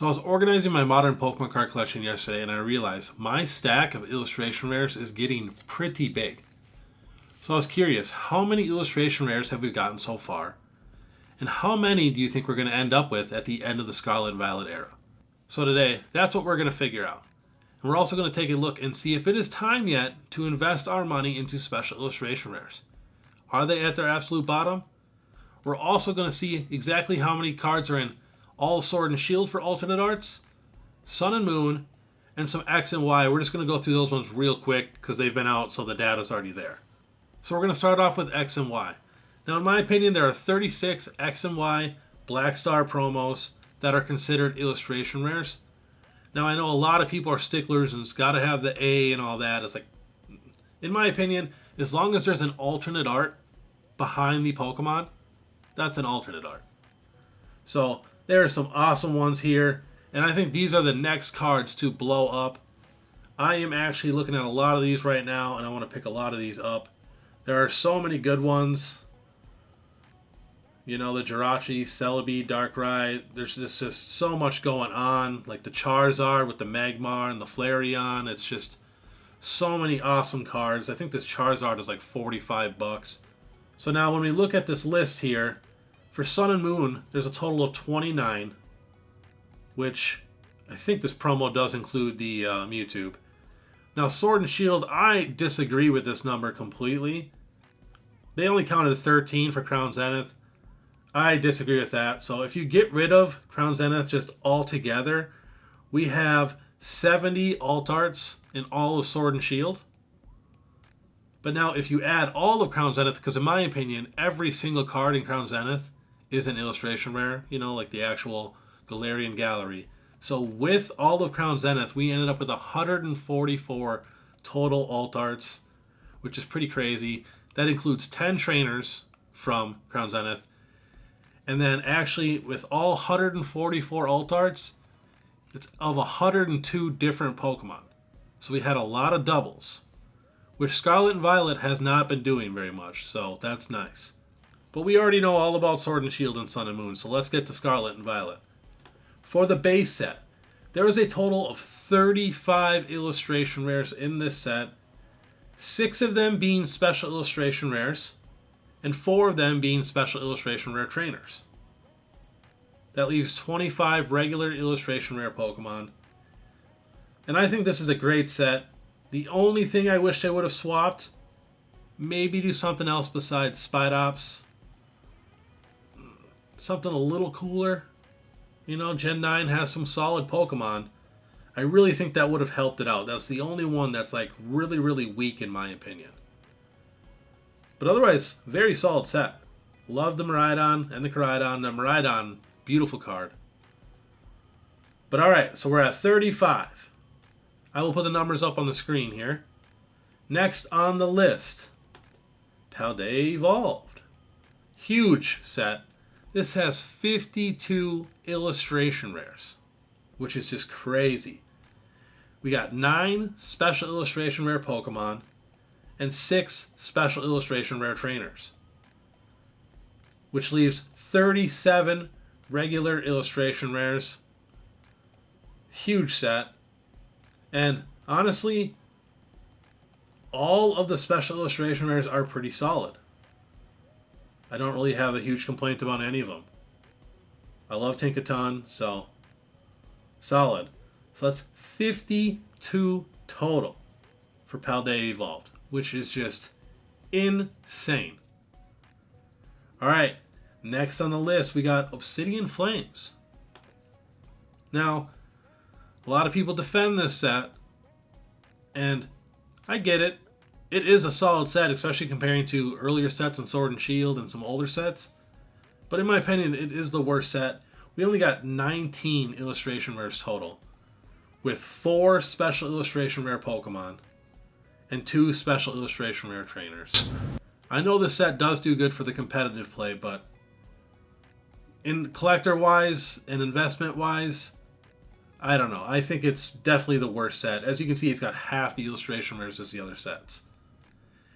So I was organizing my modern Pokemon card collection yesterday and I realized my stack of illustration rares is getting pretty big. So I was curious, how many illustration rares have we gotten so far? And how many do you think we're going to end up with at the end of the Scarlet and Violet era? So today, that's what we're going to figure out. And we're also going to take a look and see if it is time yet to invest our money into special illustration rares. Are they at their absolute bottom? We're also going to see exactly how many cards are in All Sword and Shield for alternate arts, Sun and Moon, and some X and Y. We're just going to go through those ones real quick because they've been out, so the data's already there. So we're going to start off with X and Y. Now, in my opinion, there are 36 X and Y Black Star promos that are considered illustration rares. Now, I know a lot of people are sticklers and it's got to have the A and all that. It's like, in my opinion, as long as there's an alternate art behind the Pokemon, that's an alternate art. So there are some awesome ones here, and I think these are the next cards to blow up. I am actually looking at a lot of these right now, and I want to pick a lot of these up. There are so many good ones. You know, the Jirachi, Celebi, Darkrai. There's just so much going on. Like the Charizard with the Magmar and the Flareon. It's just so many awesome cards. I think this Charizard is like $45. So now when we look at this list here, for Sun and Moon, there's a total of 29. Which I think this promo does include the Mewtwo. Now, Sword and Shield, I disagree with this number completely. They only counted 13 for Crown Zenith. I disagree with that. So if you get rid of Crown Zenith just altogether, we have 70 alt arts in all of Sword and Shield. But now if you add all of Crown Zenith, because in my opinion, every single card in Crown Zenith is an illustration rare, you know, like the actual Galarian Gallery. So with all of Crown Zenith, we ended up with 144 total alt arts, which is pretty crazy. That includes 10 trainers from Crown Zenith. And then actually, with all 144 alt arts, it's of 102 different Pokemon. So we had a lot of doubles, which Scarlet and Violet has not been doing very much, so that's nice. But we already know all about Sword and Shield and Sun and Moon, so let's get to Scarlet and Violet. For the base set, there is a total of 35 illustration rares in this set, 6 of them being special illustration rares, and 4 of them being special illustration rare trainers. That leaves 25 regular illustration rare Pokemon. And I think this is a great set. The only thing I wish they would have swapped, maybe do something else besides Spidops. Something a little cooler. You know, Gen 9 has some solid Pokemon. I really think that would have helped it out. That's the only one that's like really, really weak in my opinion. But otherwise, very solid set. Love the Miraidon and the Koraidon. The Miraidon, beautiful card. But alright, so we're at 35. I will put the numbers up on the screen here. Next on the list, Paldea Evolved. Huge set. This has 52 illustration rares, which is just crazy. We got 9 special illustration rare Pokemon and 6 special illustration rare trainers, which leaves 37 regular illustration rares. Huge set. And honestly, all of the special illustration rares are pretty solid. I don't really have a huge complaint about any of them. I love Tinkaton, so solid. So that's 52 total for Paldea Evolved, which is just insane. Alright, next on the list we got Obsidian Flames. Now, a lot of people defend this set, and I get it. It is a solid set, especially comparing to earlier sets in Sword and Shield and some older sets. But in my opinion, it is the worst set. We only got 19 illustration rares total, with 4 special illustration rare Pokemon and 2 special illustration rare trainers. I know this set does do good for the competitive play, but in collector-wise and investment-wise, I don't know. I think it's definitely the worst set. As you can see, it's got half the illustration rares as the other sets.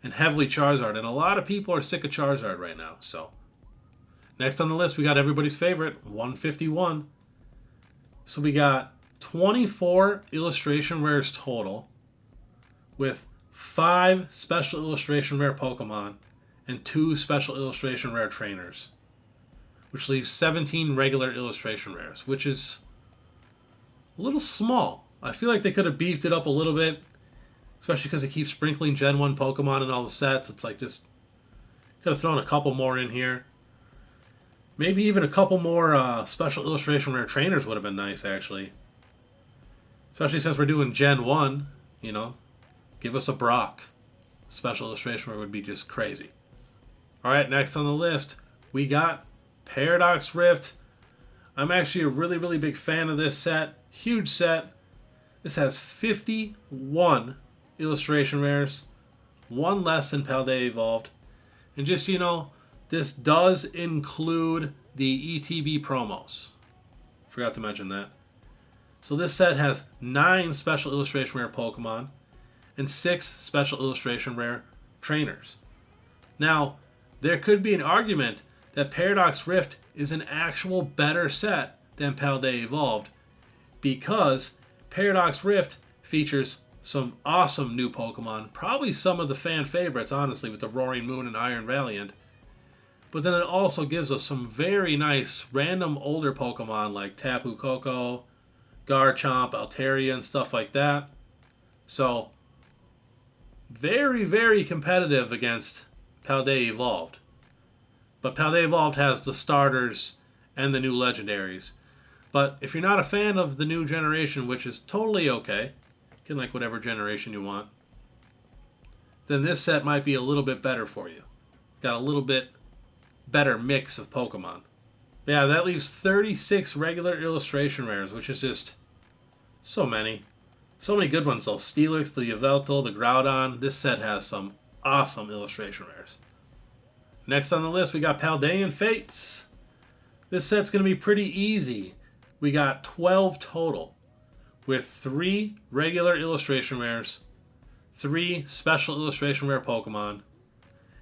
And heavily Charizard, and a lot of people are sick of Charizard right now, so. Next on the list, we got everybody's favorite, 151. So we got 24 illustration rares total, with 5 special illustration rare Pokemon and 2 special illustration rare trainers, which leaves 17 regular illustration rares, which is a little small. I feel like they could have beefed it up a little bit, especially because they keep sprinkling Gen 1 Pokemon in all the sets. It's like just could have thrown a couple more in here. Maybe even a couple more special illustration rare trainers would have been nice, actually. Especially since we're doing Gen 1, you know. Give us a Brock. Special illustration rare would be just crazy. Alright, next on the list, we got Paradox Rift. I'm actually a really, really big fan of this set. Huge set. This has 51 illustration rares. One less than Paldea Evolved. And just so you know, this does include the ETB promos. Forgot to mention that. So this set has 9 special illustration rare Pokemon and 6 special illustration rare trainers. Now, there could be an argument that Paradox Rift is an actual better set than Paldea Evolved, because Paradox Rift features some awesome new Pokemon, probably some of the fan favorites, honestly, with the Roaring Moon and Iron Valiant. But then it also gives us some very nice random older Pokemon like Tapu Koko, Garchomp, Altaria, and stuff like that. So, very, very competitive against Paldea Evolved. But Paldea Evolved has the starters and the new legendaries. But if you're not a fan of the new generation, which is totally okay, you can like whatever generation you want, then this set might be a little bit better for you. Got a little bit better mix of Pokemon. But yeah, that leaves 36 regular illustration rares, which is just so many. So many good ones though. Steelix, the Yveltal, the Groudon. This set has some awesome illustration rares. Next on the list, we got Paldean Fates. This set's going to be pretty easy. We got 12 total, with 3 regular illustration rares, 3 special illustration rare Pokemon,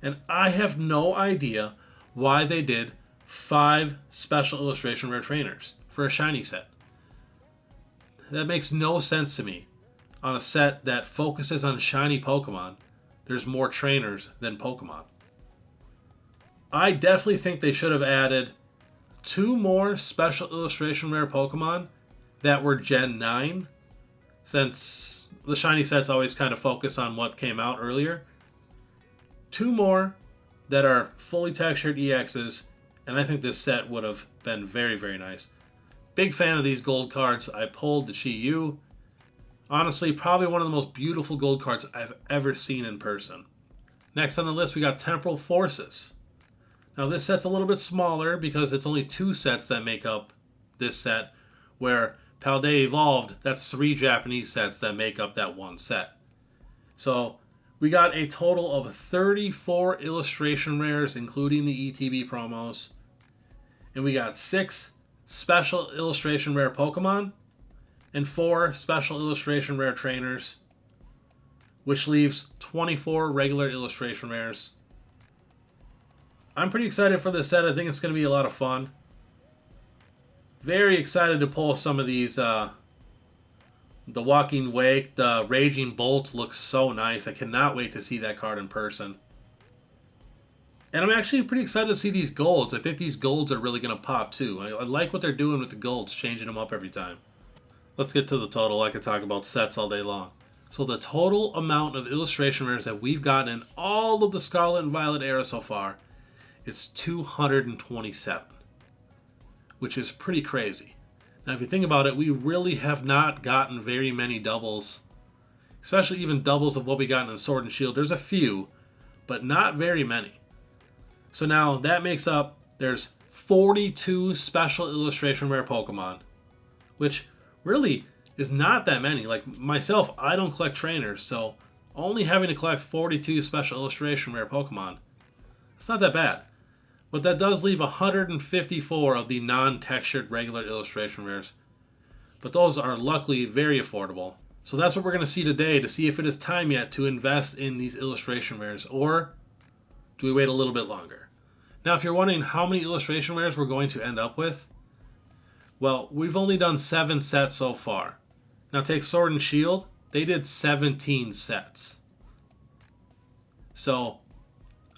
and I have no idea why they did 5 special illustration rare trainers for a shiny set. That makes no sense to me. On a set that focuses on shiny Pokemon, there's more trainers than Pokemon. I definitely think they should have added 2 more special illustration rare Pokemon that were Gen 9, since the shiny sets always kind of focus on what came out earlier. 2 more that are fully textured EXs, and I think this set would have been very, very nice. Big fan of these gold cards. I pulled the Chi-Yu. Honestly, probably one of the most beautiful gold cards I've ever seen in person. Next on the list, we got Temporal Forces. Now this set's a little bit smaller because it's only 2 sets that make up this set, where Paldea Evolved, that's 3 Japanese sets that make up that one set. So we got a total of 34 illustration rares, including the ETB promos. And we got 6 special illustration rare Pokemon and 4 special illustration rare trainers, which leaves 24 regular illustration rares. I'm pretty excited for this set. I think it's going to be a lot of fun. Very excited to pull some of these. The Walking Wake, the Raging Bolt looks so nice. I cannot wait to see that card in person. And I'm actually pretty excited to see these golds. I think these golds are really going to pop too. I like what they're doing with the golds, changing them up every time. Let's get to the total. I could talk about sets all day long. So the total amount of illustration rares that we've gotten in all of the Scarlet and Violet era so far is 227, which is pretty crazy. Now, if you think about it, we really have not gotten very many doubles, especially even doubles of what we got in Sword and Shield. There's a few, but not very many. So now that makes up, there's 42 special illustration rare Pokemon, which really is not that many. Like myself, I don't collect trainers, so only having to collect 42 special illustration rare Pokemon, it's not that bad. But that does leave 154 of the non-textured regular illustration rares. But those are luckily very affordable. So that's what we're going to see today, to see if it is time yet to invest in these illustration rares, or do we wait a little bit longer? Now, if you're wondering how many illustration rares we're going to end up with, Well, we've only done 7 sets so far. Now take Sword and Shield. They did 17 sets. So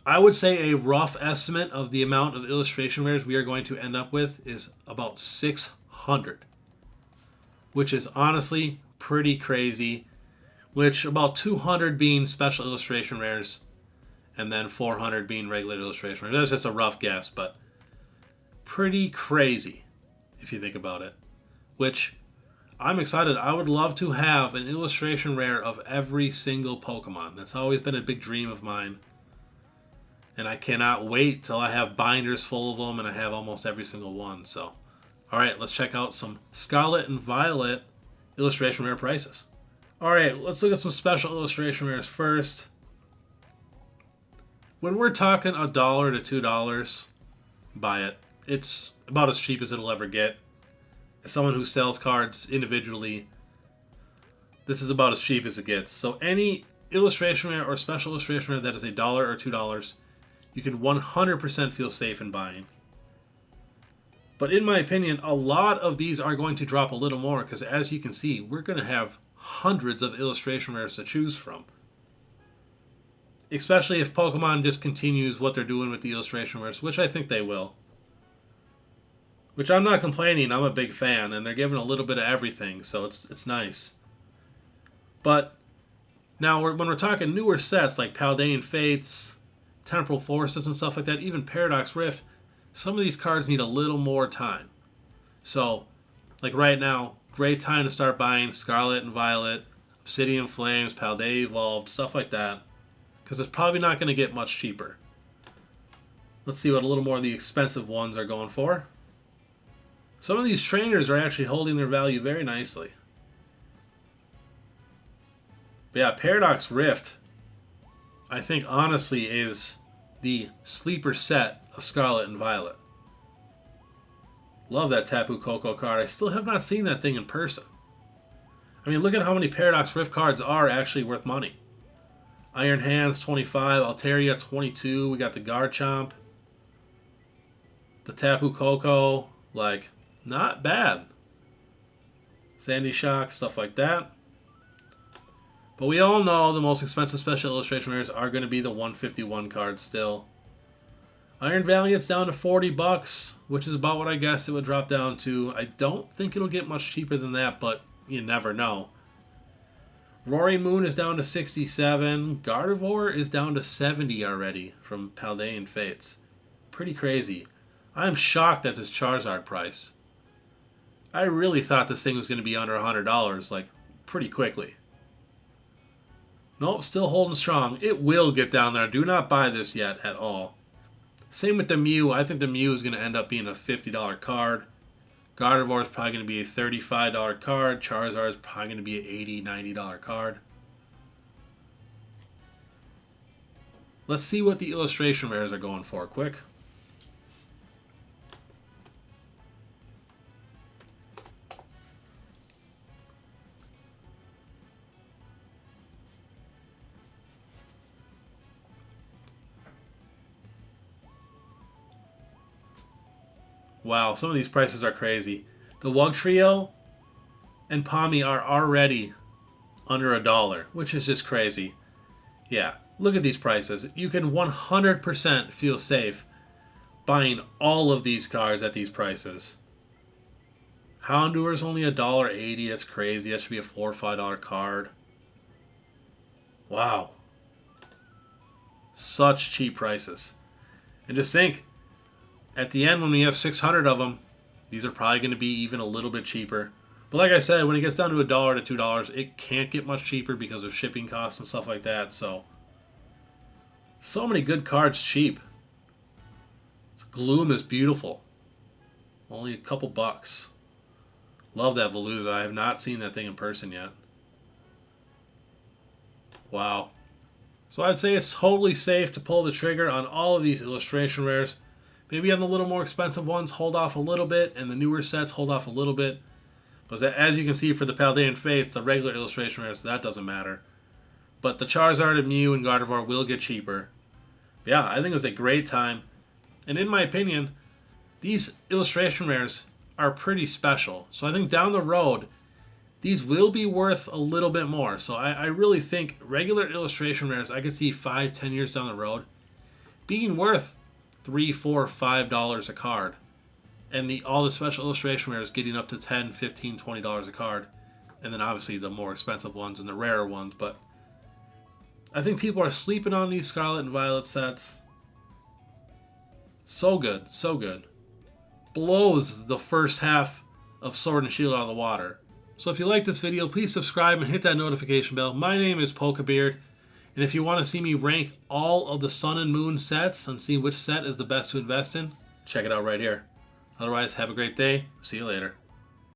I would say a rough estimate of the amount of illustration rares we are going to end up with is about 600. Which is honestly pretty crazy. Which about 200 being special illustration rares. And then 400 being regular illustration rares. That's just a rough guess, but pretty crazy if you think about it. Which I'm excited. I would love to have an illustration rare of every single Pokemon. That's always been a big dream of mine. And I cannot wait till I have binders full of them and I have almost every single one. So, alright, let's check out some Scarlet and Violet illustration rare prices. Alright, let's look at some special illustration rares first. When we're talking $1 to $2, buy it. It's about as cheap as it'll ever get. As someone who sells cards individually, this is about as cheap as it gets. So any illustration rare or special illustration rare that is $1 or $2, you can 100% feel safe in buying. But in my opinion, a lot of these are going to drop a little more because as you can see, we're going to have hundreds of illustration rares to choose from. Especially if Pokemon discontinues what they're doing with the illustration rares, which I think they will. Which I'm not complaining, I'm a big fan, and they're giving a little bit of everything, so it's nice. But now when we're talking newer sets like Paldean Fates, Temporal Forces and stuff like that, even Paradox Rift, some of these cards need a little more time. So, like right now, great time to start buying Scarlet and Violet, Obsidian Flames, Paldea Evolved, stuff like that. Because it's probably not going to get much cheaper. Let's see what a little more of the expensive ones are going for. Some of these trainers are actually holding their value very nicely. But yeah, Paradox Rift, I think honestly is the sleeper set of Scarlet and Violet. Love that Tapu Koko card. I still have not seen that thing in person. I mean, look at how many Paradox Rift cards are actually worth money. Iron Hands, 25. Altaria, 22. We got the Garchomp. The Tapu Koko. Like, not bad. Sandy Shock, stuff like that. But we all know the most expensive special illustration rares are going to be the 151 cards still. Iron Valiant's down to $40, which is about what I guessed it would drop down to. I don't think it'll get much cheaper than that, but you never know. Roaring Moon is down to 67. Gardevoir is down to 70 already from Paldean Fates. Pretty crazy. I am shocked at this Charizard price. I really thought this thing was going to be under $100, like, pretty quickly. Nope, still holding strong. It will get down there. Do not buy this yet at all. Same with the Mew. I think the Mew is going to end up being a $50 card. Gardevoir is probably going to be a $35 card. Charizard is probably going to be an $80, $90 card. Let's see what the illustration rares are going for quick. Wow, some of these prices are crazy. The Wugtrio and Pawmi are already under $1, which is just crazy. Yeah, look at these prices. You can 100% feel safe buying all of these cards at these prices. Houndour is only $1.80. That's crazy. That should be a $4 or $5 card. Wow. Such cheap prices. And just think, at the end, when we have 600 of them, these are probably going to be even a little bit cheaper. But like I said, when it gets down to $1 to $2, it can't get much cheaper because of shipping costs and stuff like that. So many good cards cheap. Gloom is beautiful. Only a couple bucks. Love that Veluza. I have not seen that thing in person yet. Wow. So I'd say it's totally safe to pull the trigger on all of these illustration rares. Maybe on the little more expensive ones, hold off a little bit, and the newer sets, hold off a little bit. But as you can see for the Paldean Fates, the regular illustration rares, that doesn't matter. But the Charizard and Mew and Gardevoir will get cheaper. But yeah, I think it was a great time. And in my opinion, these illustration rares are pretty special. So I think down the road, these will be worth a little bit more. So I really think regular illustration rares, I could see 5-10 years down the road being worth $3, $4, $5 a card. And all the special illustration rares getting up to $10, $15, $20 a card. And then obviously the more expensive ones and the rarer ones. But I think people are sleeping on these Scarlet and Violet sets. So good, so good. Blows the first half of Sword and Shield out of the water. So if you like this video, please subscribe and hit that notification bell. My name is Pokebeard, and if you want to see me rank all of the Sun and Moon sets and see which set is the best to invest in, check it out right here. Otherwise, have a great day. See you later.